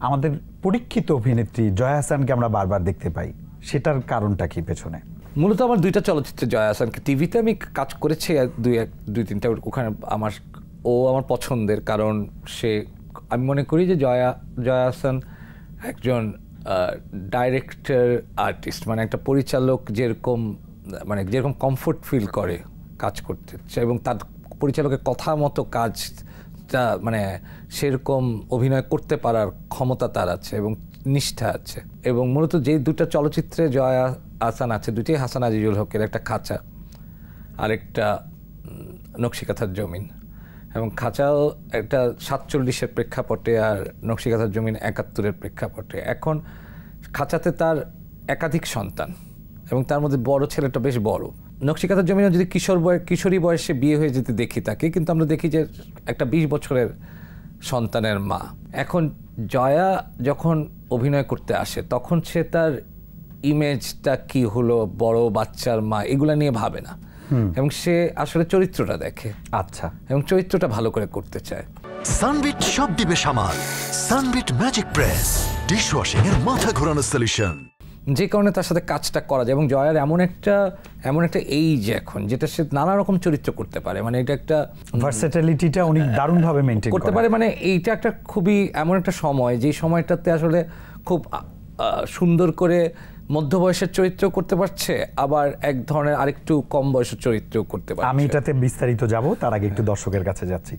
আমাদের পরীক্ষিত অভিনেত্রী জয়া আহসানকে আমরা বারবার দেখতে পাই, সেটার কারণটা কি পেছনে? মূলত আমার 2টা চলচ্চিত্রে জয়া আহসানকে, টিভিতে আমি কাজ করেছি দুই তিনটা, ওখানে আমার পছন্দের, কারণ আমি মনে করি যে জয়া আহসান একজন ডাইরেক্টর আর্টিস্ট, মানে একটা পরিচালক যেরকম কমফোর্ট ফিল করে কাজ করতে, এবং তার পরিচালকের কথা মতো কাজটা মানে সেরকম অভিনয় করতে পারার ক্ষমতা তার আছে এবং নিষ্ঠা আছে। এবং মূলত যে 2টা চলচ্চিত্রে জয়া আহসান আছে, দুটি হাসান আজিজুল হকের, একটা খাঁচা আরেকটা নকশিকাঁথার জমিন। এবং খাঁচাও একটা 47-এর প্রেক্ষাপটে, আর নকশিকাঁথার জমিন 71-এর প্রেক্ষাপটে। এখন খাঁচাতে তার একাধিক সন্তান এবং তার মধ্যে বড় ছেলেটা বেশ বড়। নকশিকাঁথার জমিনে যদি কিশোরী বয়সে বিয়ে হয়ে যেতে দেখি তাকে, কিন্তু আমরা দেখি যে একটা 20 বছরের সন্তানের মা। এখন জয়া যখন অভিনয় করতে আসে তখন সে তার ইমেজটা কি হলো, বড় বাচ্চার মা, এগুলা নিয়ে ভাবে না, এবং সে আসলে চরিত্রটা দেখে। আচ্ছা, এবং চরিত্রটা ভালো করে করতে চায়। সানবিট সব দিবে সামাল। সানবিট ম্যাজিক প্রেস, ডিশওয়াশিং এর মাথা ঘোরানো সলিউশন। যে কারণে তার সাথে কাজটা করা যায়। এবং জয়ার এমন একটা এইজ এখন, যেটা সে নানা রকম চরিত্র করতে পারে, মানে এটা একটা ভার্সেটিলিটিটা উনি দারুণভাবে মেইনটেইন করতে পারে। মানে এইটা একটা খুবই এমন একটা সময়, যে সময়টাতে আসলে খুব সুন্দর করে মধ্য বয়সের চরিত্র করতে পারছে, আবার এক ধরনের আরেকটু কম বয়সের চরিত্র করতে পারছে। আমি এটাতে বিস্তারিত যাব, তার আগে একটু দর্শকের কাছে যাচ্ছি।